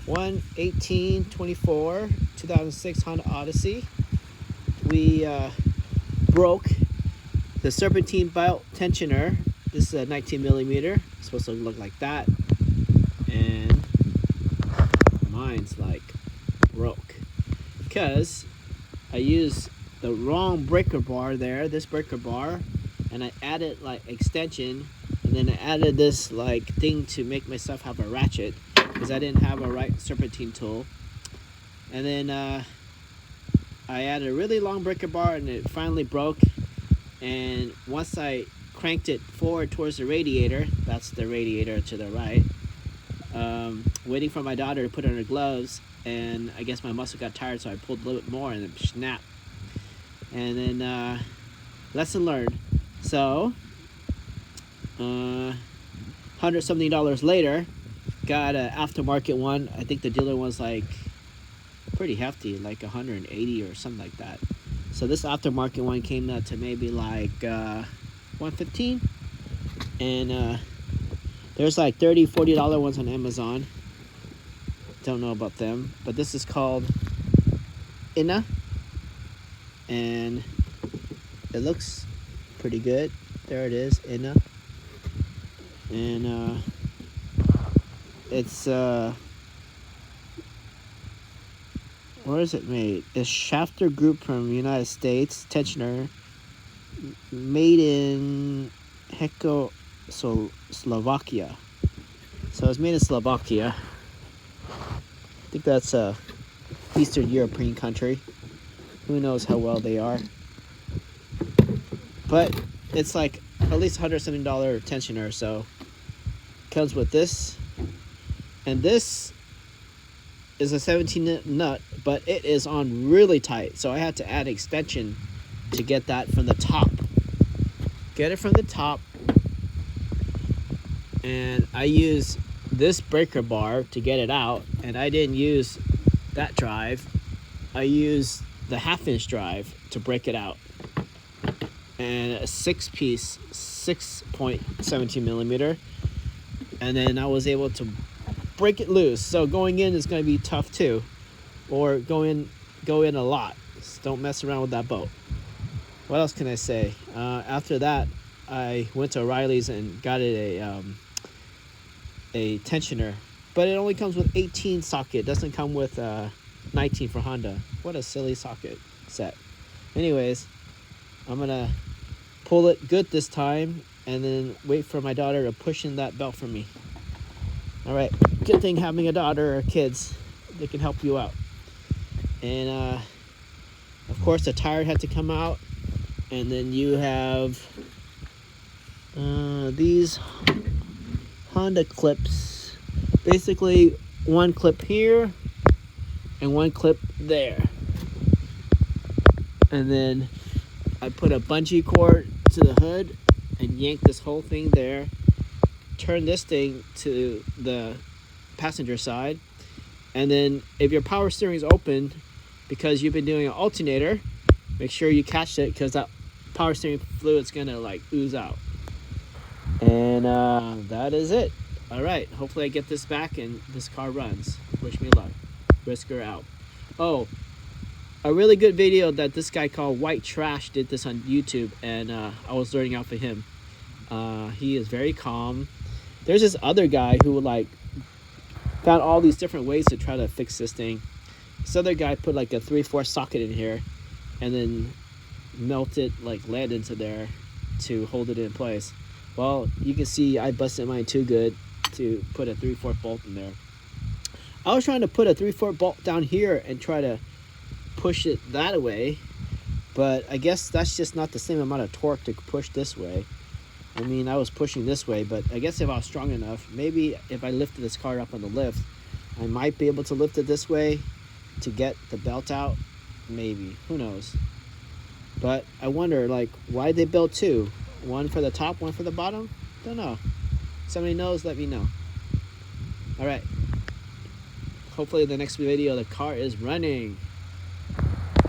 1/18/24 2006 Honda Odyssey. We broke the serpentine belt tensioner. This is a 19 millimeter. It's supposed to look like that, and mine's like broke because I used the wrong breaker bar there, this breaker bar, and I added like extension, and then I added this like thing to make myself have a ratchet because I didn't have a right serpentine tool. And then I added a really long breaker bar, and it finally broke. And once I cranked it forward towards the radiator, that's the radiator to the right, waiting for my daughter to put on her gloves, and I guess my muscle got tired, so I pulled a little bit more, and then snap. And then lesson learned. So $100-something later, got an aftermarket one. I think the dealer was like pretty hefty, like 180 or something like that. So this aftermarket one came out to maybe like 115, and there's like $30-40 ones on Amazon. Don't know about them, but this is called Inna, and it looks pretty good. There it is, Inna, and it's where is it made? It's Shafter Group from United States, tensioner, made in Slovakia. So it's made in Slovakia. I think that's a Eastern European country. Who knows how well they are? But it's like at least $100-something tensioner. So comes with this, and this is a 17 nut, but it is on really tight. So I had to add extension to get that from the top. Get it from the top, and I use this breaker bar to get it out, and I didn't use that drive. I used the 1/2-inch drive to break it out, and a 6-piece 6.17 millimeter, and then I was able to break it loose. So going in is going to be tough too, or go in a lot. Just don't mess around with that boat. What else can I say? After that, I went to O'Reilly's and got it a tensioner, but it only comes with 18 socket. It doesn't come with 19 for Honda. What a silly socket set. Anyways, I'm gonna pull it good this time, and then wait for my daughter to push in that belt for me. All right, good thing having a daughter or kids, they can help you out. And of course the tire had to come out, and then you have these Honda clips, basically one clip here and one clip there, and then I put a bungee cord to the hood and yank this whole thing there, turn this thing to the passenger side, and then if your power steering is open because you've been doing an alternator, make sure you catch it, because that power steering fluid's gonna like ooze out. And that is it. All right, hopefully I get this back and this car runs. Wish me luck. Whisker out. Oh, a really good video that this guy called White Trash did this on YouTube, and I was learning out for him. He is very calm. There's this other guy who like found all these different ways to try to fix this thing. This other guy put like a 3/4 socket in here, and then melted like lead into there to hold it in place. Well, you can see I busted mine too good to put a 3/4 bolt in there. I was trying to put a 3/4 bolt down here and try to push it that way, but I guess that's just not the same amount of torque to push this way. I mean, I was pushing this way, but I guess if I was strong enough, maybe if I lifted this car up on the lift, I might be able to lift it this way to get the belt out. Maybe, who knows? But I wonder, like, why they built two? One for the top, one for the bottom? Don't know. Somebody knows, let me know. All right. Hopefully the next video, the car is running.